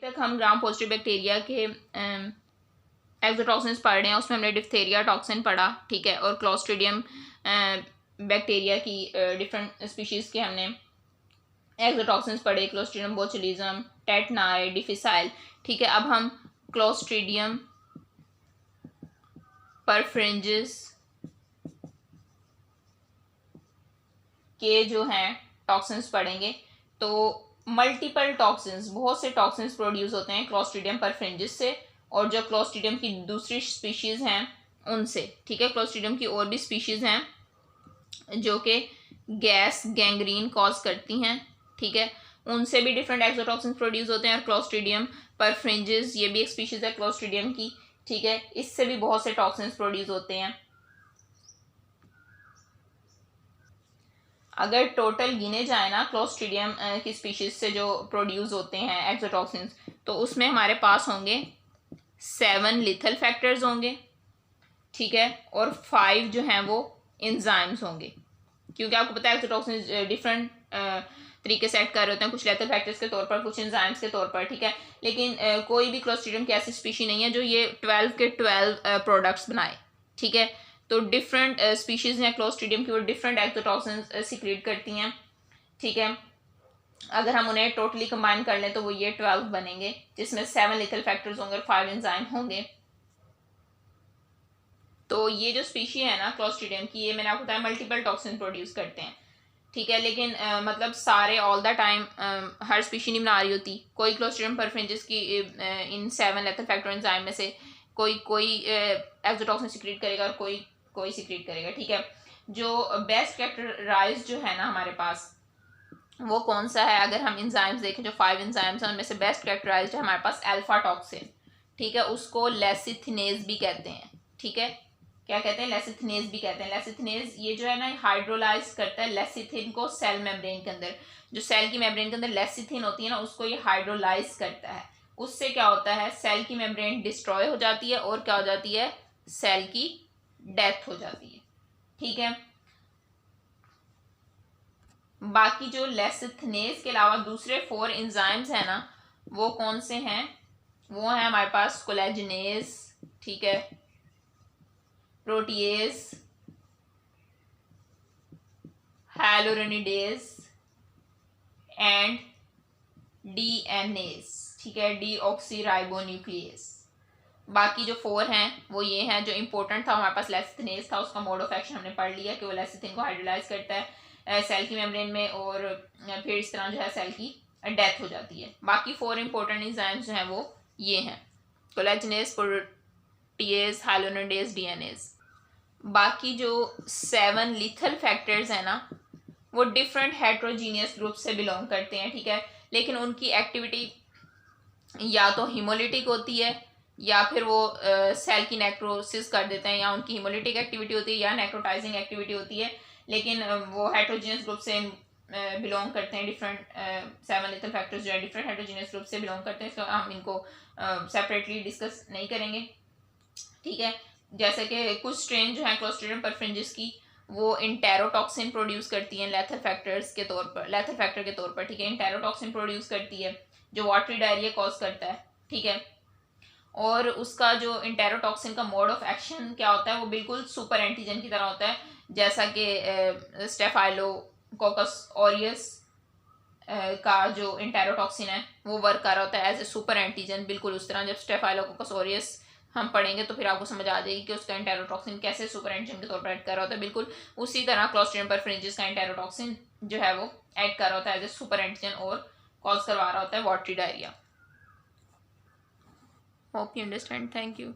तक हम gram positive bacteria के एक्सोटॉक्सिन्स पढ़ रहे हैं। उसमें हमने डिप्थेरिया टॉक्सिन पढ़ा, ठीक है, और क्लोस्ट्रीडियम बैक्टीरिया की डिफरेंट स्पीशीज़ के हमने एक्सोटॉक्सिन्स पढ़े, क्लोस्ट्रीडियम बोचुलिज्म, टेटनाई, डिफिसाइल, ठीक है। अब हम क्लोस्ट्रीडियम परफ्रिंजिस के जो हैं टॉक्सिन्स पढ़ेंगे। तो मल्टीपल टॉक्सिन्स, बहुत से टॉक्सिन्स प्रोड्यूस होते हैं क्लोस्ट्रीडियम परफ्रिंजिस से और जो क्लोस्ट्रीडियम की दूसरी स्पीशीज़ हैं उनसे, ठीक है। क्लोस्ट्रीडियम की और भी स्पीशीज़ हैं जो कि गैस गैंग्रीन कॉज करती हैं, ठीक है, उनसे भी डिफरेंट एक्सोटॉक्सिन्स प्रोड्यूस होते हैं। और क्लोस्ट्रीडियम परफ्रिंजिस ये भी एक स्पीशीज़ है क्लोस्ट्रीडियम की, ठीक है, इससे भी बहुत से टॉक्सिन्स प्रोड्यूस होते हैं। अगर टोटल गिने जाए ना क्लोस्ट्रीडियम की स्पीशीज से जो प्रोड्यूस होते हैं एक्सोटॉक्सिन्स, तो उसमें हमारे पास होंगे 7 लिथल फैक्टर्स होंगे, ठीक है, और 5 जो हैं वो एंजाइम्स होंगे। क्योंकि आपको पता है एक्सोटॉक्सिन्स डिफरेंट तरीके से एक्ट कर रहे होते हैं, कुछ लेथल फैक्टर्स के तौर पर, कुछ एंजाइम्स के तौर पर, ठीक है। लेकिन कोई भी क्लोस्ट्रीडियम की ऐसी स्पीशी नहीं है जो ये 12 के 12 प्रोडक्ट्स बनाए, ठीक है। तो डिफरेंट स्पीशीज़ हैं क्लोस्ट्रीडियम की, वो डिफरेंट एक्सोटॉक्सिन्स सिक्रीट करती हैं, ठीक है। अगर हम उन्हें टोटली कंबाइन कर लें तो वो ये 12 बनेंगे, जिसमें 7 लिथल फैक्टर्स होंगे और 5 एंजाइम होंगे। तो ये जो स्पीशी है ना क्लोस्ट्रीडियम की, ये मैंने आपको बताया मल्टीपल टॉक्सिन प्रोड्यूस करते हैं, ठीक है। लेकिन मतलब सारे all the time her species नहीं बना रही होती। कोई क्लोस्ट्रीडियम परफ्रिंजिस की इन 7 लेथल फैक्टर एंजाइम में से कोई एक्सोटॉक्सिन सिक्रीट करेगा और कोई सिक्रीट करेगा, ठीक है। जो बेस्ट कैरेक्टराइज जो है ना हमारे पास, वो कौन सा है? अगर हम एंजाइम्स देखें, जो 5 एंजाइम्स हैं उनमें से बेस्ट कैरेक्टराइज्ड है हमारे पास अल्फा टॉक्सिन, ठीक है। उसको लेसिथिनेज भी कहते हैं, ठीक है। क्या कहते हैं? लेसिथिनेज भी कहते हैं। लेसिथिनेज ये जो है ना हाइड्रोलाइज करता है लेसिथिन को सेल मेम्ब्रेन के अंदर। जो सेल की मेम्ब्रेन के अंदर लेसिथिन होती है ना, उसको ये हाइड्रोलाइज करता है। उससे क्या होता है? सेल की मेम्ब्रेन डिस्ट्रॉय हो जाती है और क्या हो जाती है? सेल की डेथ हो जाती है, ठीक है। बाकी जो लेसिथिनेज के अलावा दूसरे 4 एंजाइम्स हैं ना, वो कौन से हैं? वो हैं हमारे पास कोलेजिनेज, ठीक है, प्रोटीएज, हाइलोरेनिडेज एंड डीएनएज, ठीक है, डीऑक्सीराइबोन्यूक्लियस। बाकी जो 4 हैं वो ये हैं। जो इंपॉर्टेंट था हमारे पास लेसिथिनेज था, उसका मोड ऑफ एक्शन हमने पढ़ लिया कि वो लेसिथिन को हाइड्रोलाइज करता है सेल की मेम्ब्रेन में और फिर इस तरह जो है सेल की डेथ हो जाती है। बाकी 4 इंपॉर्टेंट एंजाइम्स जो हैं वो ये हैं, कोलेजिनेज, प्रोटीएज, हाइलोरेनिडेज, डीएनएज। बाकी जो 7 लिथल फैक्टर्स हैं ना, वो डिफरेंट हेट्रोजीनियस ग्रुप से बिलोंग करते हैं, ठीक है। लेकिन उनकी एक्टिविटी या तो हिमोलिटिक होती है या फिर वो सेल की नेक्रोसिस कर देते हैं, या उनकी हिमोलिटिक एक्टिविटी होती है या नेक्रोटाइजिंग एक्टिविटी होती है। लेकिन वो हेट्रोजीनियस ग्रुप से बिलोंग करते हैं। डिफरेंट 7 लिथल फैक्टर्स जो है डिफरेंट हेट्रोजीनियस ग्रुप से बिलोंग करते हैं, तो हम इनको सेपरेटली डिस्कस नहीं करेंगे, ठीक है। जैसे कि कुछ स्ट्रेन जो है क्लोस्ट्रीडियम परफ्रिंजिस की, वो इंटेरोटॉक्सिन प्रोड्यूस करती हैं लेथल फैक्टर्स के तौर पर, लेथल फैक्टर के तौर पर, ठीक है। इंटेरोटॉक्सिन प्रोड्यूस करती है जो वाटरी डायरिया कॉज करता है, ठीक है। और उसका जो इंटेरोटॉक्सिन का मोड ऑफ एक्शन क्या होता है? वो बिल्कुल सुपर एंटीजन की तरह होता है, जैसा कि स्टेफाइलोकोकस ऑरियस का जो इंटेरोटॉक्सिन है वो वर्क कर रहा होता है एज ए सुपर एंटीजन, बिल्कुल उस तरह। जब स्टेफाइलोकोकस ऑरियस हम पढ़ेंगे तो फिर आपको समझ आ जाएगी कि उसका इंटेरोटॉक्सिन कैसे सुपर एंटीजन के तौर पर ऐड कर रहा होता है। बिल्कुल उसी तरह क्लोस्ट्रीडियम परफ्रिंजिस का इंटेरोटॉक्सिन जो है वो ऐड कर रहा होता है एज ए सुपर एंटीजन और कॉज करवा रहा होता है watery diarrhoea. Hope you understand. Thank you.